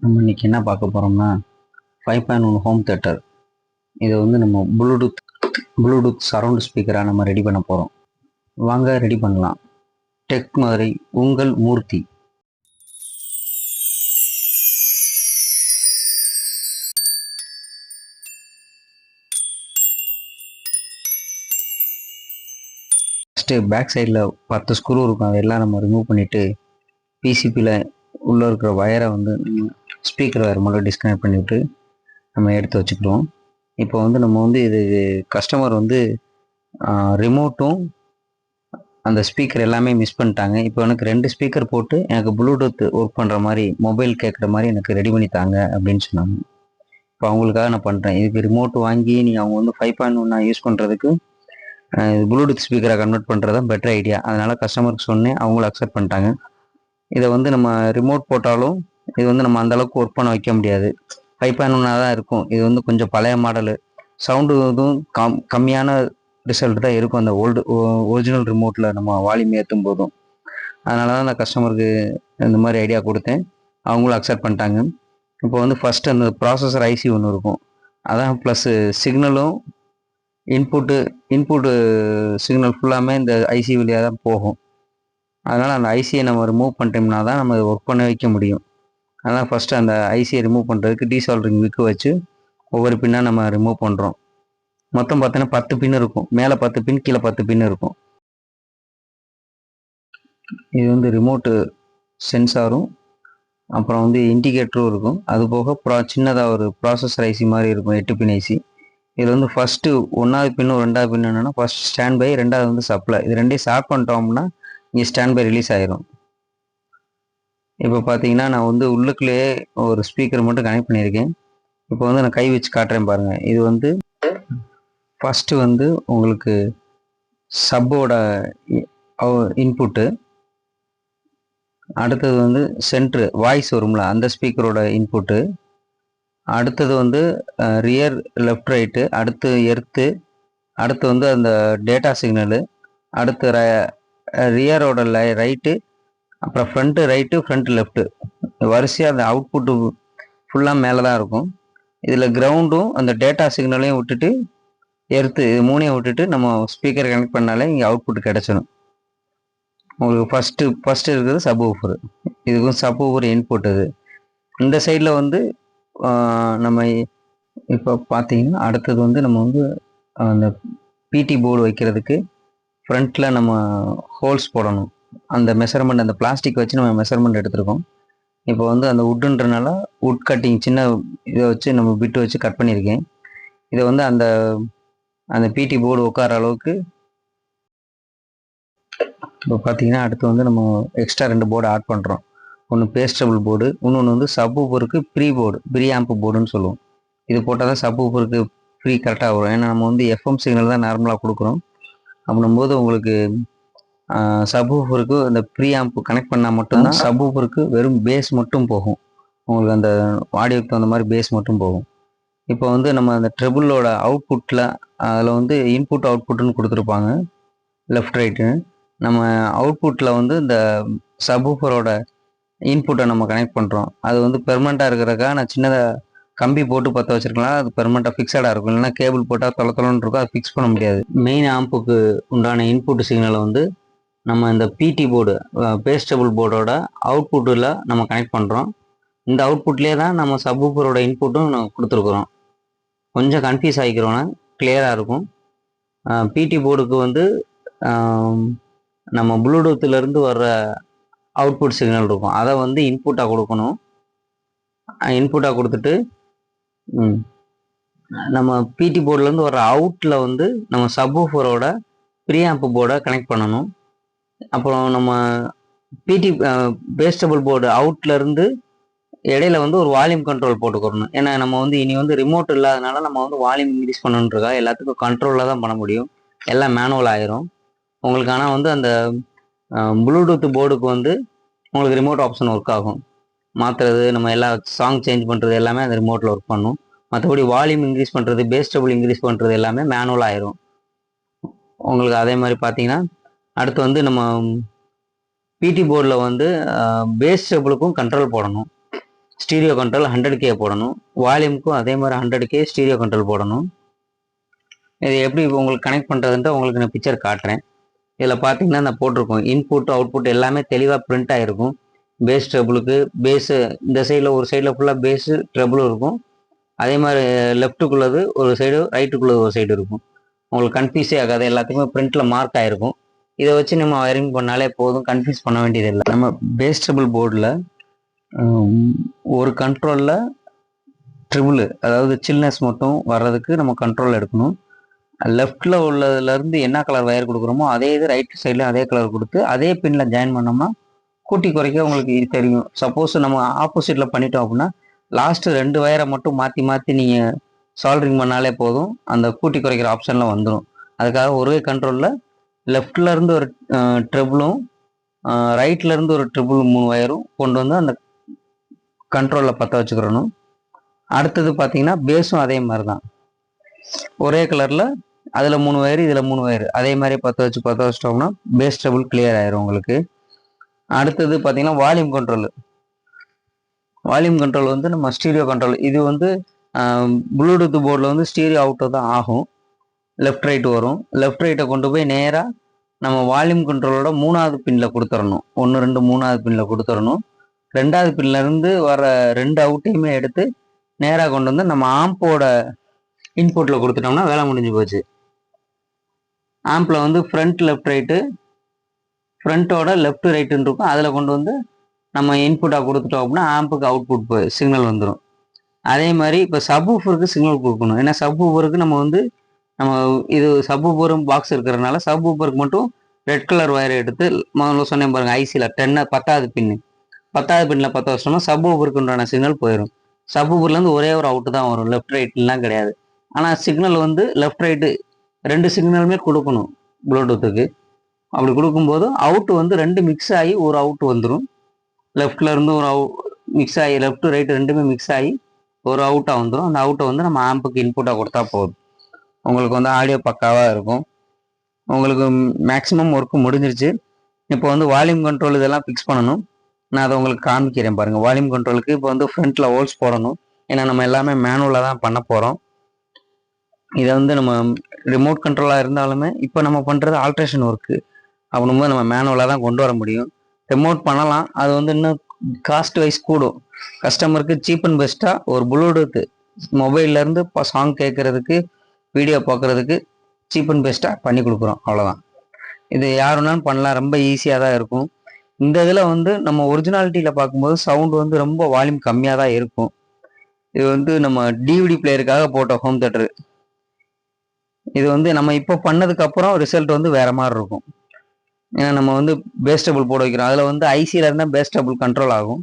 நம்ம இன்னைக்கு என்ன பார்க்க போகிறோம்னா 5.1 ஹோம் தேட்டர். இதை வந்து நம்ம ப்ளூடூத் சரவுண்ட் ஸ்பீக்கராக நம்ம ரெடி பண்ண போகிறோம். வாங்க ரெடி பண்ணலாம். டெக் மாதிரி உங்கள் மூர்த்தி. ஃபஸ்ட்டு பேக் சைடில் 10 ஸ்க்ரூ இருக்கும், அதெல்லாம் நம்ம ரிமூவ் பண்ணிவிட்டு பிசிபியில் உள்ளே இருக்கிற வயரை வந்து ஸ்பீக்கர் வயர் மட்டும் டிஸ்கனெக்ட் பண்ணிவிட்டு நம்ம எடுத்து வச்சுக்கிடுவோம். இப்போ வந்து நம்ம வந்து இது கஸ்டமர் வந்து ரிமோட்டும் அந்த ஸ்பீக்கர் எல்லாமே மிஸ் பண்ணிட்டாங்க. இப்போ எனக்கு 2 ஸ்பீக்கர் போட்டு எனக்கு ப்ளூடூத் ஒர்க் பண்ணுற மாதிரி மொபைல் கேட்குற மாதிரி எனக்கு ரெடி பண்ணி தாங்க அப்படின்னு சொன்னாங்க. இப்போ அவங்களுக்காக நான் பண்ணுறேன். இதுக்கு ரிமோட் வாங்கி நீங்கள் அவங்க வந்து 5.1 யூஸ் பண்ணுறதுக்கு ப்ளூடூத் ஸ்பீக்கரை கன்வெர்ட் பண்ணுறது தான் பெட்டர் ஐடியா. அதனால் கஸ்டமருக்கு சொன்னேன், அவங்களும் அக்செப்ட் பண்ணிட்டாங்க. இதை வந்து நம்ம ரிமோட் போட்டாலும் இது வந்து நம்ம அந்தளவுக்கு ஒர்க் பண்ண வைக்க முடியாது. 5.1 தான் இருக்கும். இது வந்து கொஞ்சம் பழைய மாடலு. சவுண்டு இதுவும் கம்மியான ரிசல்ட் தான் இருக்கும் அந்த ஒரிஜினல் ரிமோட்டில் நம்ம வால்யூம் ஏற்றும் போதும். அதனால தான் நான் கஸ்டமருக்கு இந்த மாதிரி ஐடியா கொடுத்தேன், அவங்களும் அக்செப்ட் பண்ணிட்டாங்க. இப்போ வந்து ஃபஸ்ட்டு அந்த ப்ராசஸர் ஐசி ஒன்று இருக்கும், அதான் ப்ளஸ்ஸு சிக்னலும் இன்புட்டு சிக்னல் ஃபுல்லாமே இந்த ஐசி வழியாக தான் போகும். அதனால் அந்த ஐசியை நம்ம ரிமூவ் பண்ணிட்டோம்னா தான் நம்ம ஒர்க் பண்ண வைக்க முடியும். அதனால் ஃபஸ்ட்டு அந்த ஐசியை ரிமூவ் பண்ணுறதுக்கு டீசால்டரிங் விக்கு வச்சு ஒவ்வொரு பின்னாக நம்ம ரிமூவ் பண்ணுறோம். மொத்தம் பார்த்தீங்கன்னா 10 பின் இருக்கும். மேலே 10 பின், கீழே 10 பின் இருக்கும். இது வந்து ரிமோட்டு சென்சாரும் அப்புறம் வந்து இண்டிகேட்டரும் இருக்கும். அது போக சின்னதாக ஒரு ப்ராசஸர் ஐசி மாதிரி இருக்கும், 8 பின் ஐசி. இதில் வந்து ஃபஸ்ட்டு 1வது பின்னும் 2வது பின் என்னென்னா, ஃபஸ்ட் ஸ்டாண்ட் பை, 2வது வந்து சப்ளை. இது ரெண்டையும் ஷார்ட் பண்ணிட்டோம்னா இங்கே ஸ்டாண்ட் பை ரிலீஸ் ஆயிரும். இப்போ பார்த்தீங்கன்னா நான் வந்து உள்ளுக்குள்ளேயே ஒரு ஸ்பீக்கர் மட்டும் கனெக்ட் பண்ணியிருக்கேன். இப்போ வந்து நான் கை வச்சு காட்டுறேன் பாருங்கள். இது வந்து ஃபஸ்ட்டு வந்து உங்களுக்கு சப்போட இன்புட்டு, அடுத்தது வந்து சென்ட்ரு வாய்ஸ் வரும்ல அந்த ஸ்பீக்கரோட இன்புட்டு, அடுத்தது வந்து ரியர் லெஃப்ட் ரைட்டு, அடுத்து எர்த்து, அடுத்து வந்து அந்த டேட்டா சிக்னலு, அடுத்து ரியரோட ரைட்டு, அப்புறம் ஃப்ரண்ட்டு ரைட்டு, ஃப்ரண்ட் லெஃப்ட்டு, வரிசையாக அந்த அவுட்புட்டு ஃபுல்லாக மேலே தான் இருக்கும். இதில் கிரவுண்டும் அந்த டேட்டா சிக்னலையும் விட்டுட்டு எர்த்து, இது மூணையும் விட்டுட்டு நம்ம ஸ்பீக்கர் கனெக்ட் பண்ணாலே இங்கே அவுட்புட் கிடச்சிடும். உங்களுக்கு ஃபஸ்ட்டு இருக்குது சப் ஊஃபரு. இதுக்கும் சப் ஊஃபர் இன்புட். இது இந்த சைடில் வந்து நம்ம இப்போ பார்த்தீங்கன்னா அடுத்தது வந்து நம்ம வந்து அந்த பிடி போர்டு வைக்கிறதுக்கு ஃப்ரண்ட்டில் நம்ம ஹோல்ஸ் போடணும். அந்த மெஷர்மெண்ட், அந்த பிளாஸ்டிக் வச்சு நம்ம மெஷர்மெண்ட் எடுத்துருக்கோம். இப்போ வந்து அந்த உட்டுன்றனால உட் கட்டிங் சின்ன இதை வச்சு நம்ம பிட்டு வச்சு கட் பண்ணியிருக்கேன். இதை வந்து அந்த பிடி போர்டு உட்கார அளவுக்கு. இப்போ பார்த்தீங்கன்னா அடுத்து வந்து நம்ம எக்ஸ்ட்ரா 2 போர்டு ஆட் பண்ணுறோம். ஒன்று பேஸ்டபிள் போர்டு, இன்னொன்று வந்து சப் ஊஃபருக்கு ப்ரீ ஆம்ப் போர்டுன்னு சொல்லுவோம். இது போட்டால் தான் சப் ஊஃபருக்கு ப்ரீ கரெக்டாக வரும். ஏன்னா நம்ம வந்து எஃப்எம் சிக்னல் தான் நார்மலாக கொடுக்குறோம். அப்படின்னும்போது உங்களுக்கு சப் ஊஃபருக்கு அந்த ப்ரீ ஆம்ப் கனெக்ட் பண்ணால் மட்டும்தான் சப் ஊஃபருக்கு வெறும் பேஸ் மட்டும் போகும். உங்களுக்கு அந்த ஆடியோக்கு தகுந்த மாதிரி பேஸ் மட்டும் போகும். இப்போ வந்து நம்ம அந்த ட்ரிபிளோட அவுட்புட்டில் அதில் வந்து இன்புட் அவுட்புட்டுன்னு கொடுத்துருப்பாங்க, லெஃப்ட் ரைட்டுன்னு. நம்ம அவுட்புட்டில் வந்து இந்த சப்வூஃபரோட இன்புட்டை நம்ம கனெக்ட் பண்ணுறோம். அது வந்து பெர்மனண்ட்டாக இருக்கிறதுக்காக நான் சின்னதாக கம்பி போட்டு பற்ற வச்சுருக்கலாம். அது பெர்மனண்ட்டாக ஃபிக்ஸடாக இருக்கும். இல்லைன்னா கேபிள் போட்டால் தொலைன்னு இருக்கும், அதை ஃபிக்ஸ் பண்ண முடியாது. மெயின் ஆம்புக்கு உண்டான இன்புட் சிக்னலை வந்து நம்ம இந்த பிடி போர்டு, பேஸ்டபிள் போர்டோட அவுட்புட்டில் நம்ம கனெக்ட் பண்ணுறோம். இந்த அவுட்புட்லேயே தான் நம்ம சப்வூஃபரோட இன்புட்டும் நம்ம கொடுத்துருக்குறோம். கொஞ்சம் கன்ஃபியூஸ் ஆகிக்கிறோன்னா கிளியராக இருக்கும். பிடி போர்டுக்கு வந்து நம்ம ப்ளூடூத்துலேருந்து வர்ற அவுட்புட் சிக்னல் இருக்கும், அதை வந்து இன்புட்டாக கொடுக்கணும். இன்புட்டாக கொடுத்துட்டு நம்ம பிடி போர்ட்லேருந்து வர்ற அவுட்டில் வந்து நம்ம சப்வூஃபரோட ப்ரீ ஆம்ப் போர்டை கனெக்ட் பண்ணணும். அப்புறம் நம்ம பிடி பேஸ்டபிள் போர்டு அவுட்லேருந்து இடையில வந்து ஒரு வால்யூம் கண்ட்ரோல் போட்டுக்கிறணும். ஏன்னா நம்ம வந்து இனி வந்து ரிமோட் இல்லாதனால நம்ம வந்து வால்யூம் இன்க்ரீஸ் பண்ணணுன்றக்கா எல்லாத்துக்கும் கண்ட்ரோலில் தான் பண்ண முடியும், எல்லாம் மேனுவல் ஆயிரும் உங்களுக்கு. ஆனால் வந்து அந்த ப்ளூடூத் போர்டுக்கு வந்து உங்களுக்கு ரிமோட் ஆப்ஷன் ஒர்க் ஆகும். மாற்றுறது, நம்ம எல்லா சாங் சேஞ்ச் பண்ணுறது எல்லாமே அந்த ரிமோட்டில் ஒர்க் பண்ணும். மற்றபடி வால்யூம் இன்க்ரீஸ் பண்ணுறது, பேஸ்டபிள் இன்க்ரீஸ் பண்ணுறது எல்லாமே மேனுவல் ஆயிரும் உங்களுக்கு. அதே மாதிரி பார்த்தீங்கன்னா அடுத்து வந்து நம்ம பிடி போர்டில் வந்து பேஸ்டபிளுக்கும் கண்ட்ரோல் போடணும். ஸ்டீரியோ கண்ட்ரோல் 100K போடணும். வால்யூமுக்கும் அதே மாதிரி 100K ஸ்டீரியோ கண்ட்ரோல் போடணும். இது எப்படி உங்களுக்கு கனெக்ட் பண்ணுறதுன்ட்டு உங்களுக்கு நான் பிக்சர் காட்டுறேன். இதில் பார்த்தீங்கன்னா நான் போட்டிருக்கோம் இன்புட் அவுட்புட் எல்லாமே தெளிவாக பிரிண்ட் ஆகிருக்கும். பேஸ் ட்ரபுளுக்கு பேஸு இந்த சைடில் ஒரு சைடில் ஃபுல்லாக பேஸு ட்ரபுளும் இருக்கும். அதே மாதிரி லெஃப்ட்டுக்குள்ளது ஒரு சைடு ரைட்டுக்குள்ளது ஒரு சைடு இருக்கும். உங்களுக்கு கன்ஃபியூஸே ஆகாது, எல்லாத்துக்குமே பிரிண்டில் மார்க் ஆகிருக்கும். இதை வச்சு நம்ம வயரிங் பண்ணாலே போதும், கன்ஃபியூஸ் பண்ண வேண்டியது இல்லை. நம்ம பேஸ் ட்ரபிள் போர்டில் ஒரு கண்ட்ரோலில் ட்ரிபிள் அதாவது சில்னஸ் மட்டும் வர்றதுக்கு நம்ம கண்ட்ரோல் எடுக்கணும். லெஃப்டில் உள்ளதுலேருந்து என்ன கலர் வயர் கொடுக்குறோமோ அதே இது ரைட் சைடில் அதே கலர் கொடுத்து அதே பின்னில் ஜாயின் பண்ணோம்னா கூட்டி குறைக்க உங்களுக்கு தெரியும். சப்போஸ் நம்ம ஆப்போசிட்டில் பண்ணிட்டோம் அப்படின்னா லாஸ்ட்டு 2 வயரை மட்டும் மாற்றி மாற்றி நீங்கள் சால்ட்ரிங் பண்ணாலே போதும், அந்த கூட்டி குறைக்கிற ஆப்ஷனில் வந்துடும். அதுக்காக ஒரே கண்ட்ரோலில் லெஃப்ட்லேருந்து ஒரு ட்ரிபிளும் ரைட்லேருந்து ஒரு ட்ரிபிள் 3 வயரும் கொண்டு வந்து அந்த கண்ட்ரோலில் பற்ற வச்சுக்கிறணும். அடுத்தது பார்த்தீங்கன்னா பேஸும் அதே மாதிரி தான், ஒரே கலரில் அதில் 3 வயர் இதில் 3 வயர் அதே மாதிரி பற்ற வச்சிட்டோம்னா பேஸ் ட்ரபிள் கிளியர் ஆயிரும் உங்களுக்கு. அடுத்தது பார்த்தீங்கன்னா வால்யூம் கண்ட்ரோல் வந்து நம்ம ஸ்டீரியோ கண்ட்ரோல். இது வந்து ப்ளூடூத் போர்டில் வந்து ஸ்டீரியோ அவுட்டோ தான் ஆகும். லெஃப்ட் ரைட் வரும். லெஃப்ட் ரைட்டை கொண்டு போய் நேராக நம்ம வால்யூம் கண்ட்ரோலோட 3வது பின்னில் கொடுத்துடணும். 1 2 3வது பின்னில் கொடுத்துடணும். 2வது பின்னிலேருந்து வர 2 அவுட்டையுமே எடுத்து நேராக கொண்டு வந்து நம்ம ஆம்போட இன்புட்டில் கொடுத்துட்டோம்னா வேலை முடிஞ்சு போச்சு. ஆம்பில் வந்து ஃப்ரண்ட் லெஃப்ட் ரைட்டு ஃப்ரண்ட்டோட லெஃப்ட் ரைட்டுன்னு இருக்கும், அதில் கொண்டு வந்து நம்ம இன்புட்டாக கொடுத்துட்டோம் அப்படின்னா ஆம்புக்கு அவுட்புட் சிக்னல் வந்துடும். அதே மாதிரி இப்போ சப்வூஃபருக்கு சிக்னல் கொடுக்கணும். ஏன்னா சப்வூஃபருக்கு நம்ம இது சப்வூஃபரும் பாக்ஸ் இருக்கிறதுனால சப்வூஃபருக்கு மட்டும் ரெட் கலர் வயரை எடுத்து முதல்ல சொன்னேன் பாருங்க, ஐசியில் 10வது பின்னு 10வது பின்னில் 10 வருஷம்னா சப்வூஃபருக்கு உண்டான சிக்னல் போயிடும். சப்வூஃபர்லேருந்து ஒரே ஒரு அவுட்டு தான் வரும், லெஃப்ட் ரைட்லாம் கிடையாது. ஆனால் சிக்னல் வந்து லெஃப்ட் ரைட்டு 2 சிக்னலுமே கொடுக்கணும் ப்ளூடூத்துக்கு. அப்படி கொடுக்கும்போது அவுட்டு வந்து 2 மிக்ஸ் ஆகி ஒரு அவுட் வந்துடும். லெஃப்டில் இருந்து ஒரு மிக்ஸ் ஆகி லெஃப்ட் ரைட்டு 2மே மிக்ஸ் ஆகி ஒரு அவுட்டாக வந்துடும். அந்த அவுட்டை வந்து நம்ம ஆம்புக்கு இன்புட்டாக கொடுத்தா போதும், உங்களுக்கு வந்து ஆடியோ பக்காவாக இருக்கும். உங்களுக்கு மேக்ஸிமம் ஒர்க்கு முடிஞ்சிருச்சு. இப்போ வந்து வால்யூம் கண்ட்ரோல் இதெல்லாம் ஃபிக்ஸ் பண்ணணும். நான் அதை உங்களுக்கு காமிக்கிறேன் பாருங்கள். வால்யூம் கண்ட்ரோலுக்கு இப்போ வந்து ஃப்ரண்ட்டில் ஹோல்ஸ் போடணும். ஏன்னா நம்ம எல்லாமே மேனுவலாக தான் பண்ண போகிறோம். இதை வந்து நம்ம ரிமோட் கண்ட்ரோலாக இருந்தாலுமே இப்போ நம்ம பண்ணுறது ஆல்ட்ரேஷன் ஒர்க்கு அப்படிங்கும்போது நம்ம மேனுவலாக தான் கொண்டு வர முடியும். ரிமோட் பண்ணலாம், அது வந்து இன்னும் காஸ்ட் வைஸ் கூடும். கஸ்டமருக்கு சீப் அண்ட் பெஸ்ட்டாக ஒரு ப்ளூடூத் மொபைல்லேருந்து இப்போ சாங் கேட்குறதுக்கு வீடியோ பார்க்குறதுக்கு சீப் அண்ட் பெஸ்ட்டாக பண்ணி கொடுக்குறோம், அவ்வளோதான். இது யார் வேணாலும் பண்ணலாம், ரொம்ப ஈஸியாக தான் இருக்கும். இந்த இதில் வந்து நம்ம ஒரிஜினாலிட்டியில் பார்க்கும்போது சவுண்டு வந்து ரொம்ப வால்யூம் கம்மியாக தான் இருக்கும். இது வந்து நம்ம டிவிடி பிளேயருக்காக போட்ட ஹோம் தேட்டரு. இது வந்து நம்ம இப்போ பண்ணதுக்கப்புறம் ரிசல்ட் வந்து வேறு மாதிரி இருக்கும். ஏன்னா நம்ம வந்து பேஸ் டபுள் போட வைக்கிறோம், அதில் வந்து ஐசியில் இருந்தால் பேஸ் டபுள் கண்ட்ரோல் ஆகும்,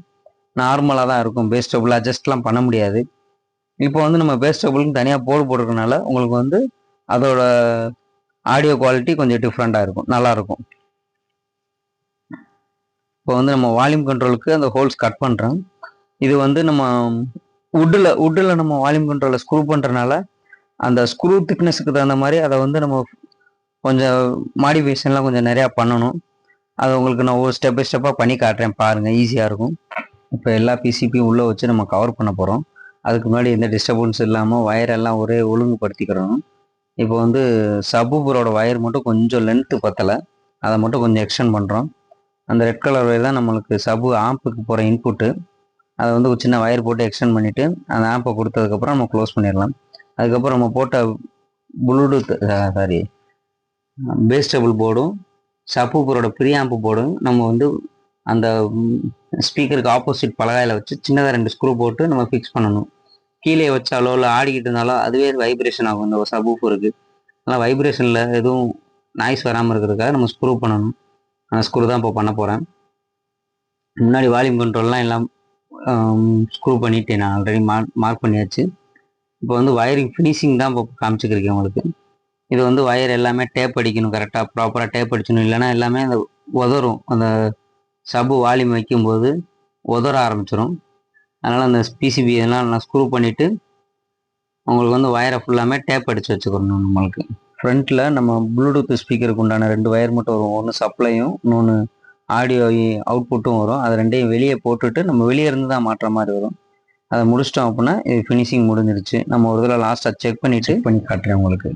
நார்மலாக தான் இருக்கும். பேஸ் டபுள் அட்ஜஸ்ட்லாம் பண்ண முடியாது. இப்போ வந்து நம்ம பேஸ் டபுளுக்கு தனியாக போட்டிருக்கனால உங்களுக்கு வந்து அதோட ஆடியோ குவாலிட்டி கொஞ்சம் டிஃப்ரெண்ட்டாக இருக்கும், நல்லாயிருக்கும். இப்போ வந்து நம்ம வால்யூம் கண்ட்ரோலுக்கு அந்த ஹோல்ஸ் கட் பண்ணுறோம். இது வந்து நம்ம உட்டில் நம்ம வால்யூம் கண்ட்ரோலை ஸ்க்ரூ பண்ணுறனால அந்த ஸ்க்ரூ திக்னஸுக்கு தகுந்த மாதிரி அதை வந்து நம்ம கொஞ்சம் மாடிஃபிகேஷன்லாம் கொஞ்சம் நிறையா பண்ணணும். அது உங்களுக்கு நான் ஒரு ஸ்டெப் பை ஸ்டெப்பாக பண்ணி காட்டுறேன் பாருங்கள், ஈஸியாக இருக்கும். இப்போ எல்லா பிசிபியும் உள்ளே வச்சு நம்ம கவர் பண்ண போகிறோம். அதுக்கு முன்னாடி எந்த டிஸ்டர்பன்ஸ் இல்லாமல் வயரெல்லாம் ஒரே ஒழுங்குபடுத்திக்கிறணும். இப்போ வந்து சப்வூஃபரோட வயர் மட்டும் கொஞ்சம் லென்த்து பத்தலை, அதை மட்டும் கொஞ்சம் எக்ஸ்டெண்ட் பண்ணுறோம். அந்த ரெட் கலர் வயர் தான் நம்மளுக்கு சப்பு ஆம்புக்கு போகிற இன்புட்டு. அதை வந்து ஒரு சின்ன வயர் போட்டு எக்ஸ்டெண்ட் பண்ணிவிட்டு அந்த ஆம்பை கொடுத்ததுக்கப்புறம் நம்ம க்ளோஸ் பண்ணிடலாம். அதுக்கப்புறம் நம்ம போட்ட ப்ளூடூத் பேஸ் டபுள் போர்டும் சப்வூஃபரோட ப்ரீ ஆம்பு போர்டும் நம்ம வந்து அந்த ஸ்பீக்கருக்கு ஆப்போசிட் பலகாயில் வச்சு சின்னதாக 2 ஸ்க்ரூ போட்டு நம்ம ஃபிக்ஸ் பண்ணணும். கீழே வச்சாலோ இல்லை ஆடிக்கிட்டு இருந்தாலோ அதுவே வைப்ரேஷன் ஆகும் இந்த சப்வூஃபருக்கு. அதனால் வைப்ரேஷனில் எதுவும் நாய்ஸ் வராமல் இருக்கிறதுக்காக நம்ம ஸ்க்ரூ பண்ணணும். அந்த ஸ்க்ரூ தான் இப்போ பண்ண போகிறேன். முன்னாடி வால்யூம் கண்ட்ரோல்லாம் எல்லாம் ஸ்க்ரூ பண்ணிவிட்டேன், நான் ஆல்ரெடி மார்க் பண்ணியாச்சு. இப்போ வந்து வயரிங் ஃபினிஷிங் தான் இப்போ காமிச்சிக்கிறேன் உங்களுக்கு. இது வந்து வயர் எல்லாமே டேப் அடிக்கணும், கரெக்டாக ப்ராப்பராக டேப் அடிக்கணும், இல்லைனா எல்லாமே அந்த உதறும். அந்த சப்பு வால்யூம் வைக்கும்போது உதற ஆரம்பிச்சிடும். அதனால் அந்த பிசிபி இதெல்லாம் நான் ஸ்க்ரூ பண்ணிவிட்டு உங்களுக்கு வந்து வயரை ஃபுல்லாமே டேப் அடித்து வச்சுக்கணும். நம்மளுக்கு ஃப்ரண்ட்டில் நம்ம ப்ளூடூத் ஸ்பீக்கருக்கு உண்டான 2 வயர் மட்டும் வரும், ஒன்று சப்ளையும் இன்னொன்று ஆடியோ அவுட்புட்டும் வரும். அது 2ஐயும் வெளியே போட்டுட்டு நம்ம வெளியே இருந்து தான் மாட்டுற மாதிரி வரும். அதை முடிச்சிட்டோம் அப்படின்னா இது ஃபினிஷிங் முடிஞ்சிருச்சு. நம்ம ஒரு தடவை லாஸ்ட்டாக செக் பண்ணி காட்டுறேன் உங்களுக்கு.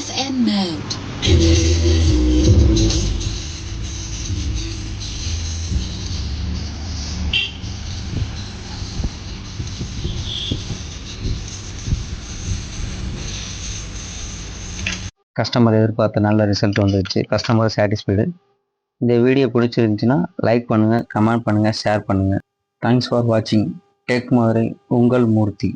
FN mode. கஸ்டமர் எதிர்பார்த்த நல்ல ரிசல்ட் வந்துருச்சு. Customer satisfied. இந்த வீடியோ பிடிச்சிருந்துச்சுன்னா லைக் பண்ணுங்கள், கமெண்ட் பண்ணுங்கள், ஷேர் பண்ணுங்கள். தேங்க்ஸ் ஃபார் வாட்சிங். டெக் மதுரை, உங்கள் மூர்த்தி.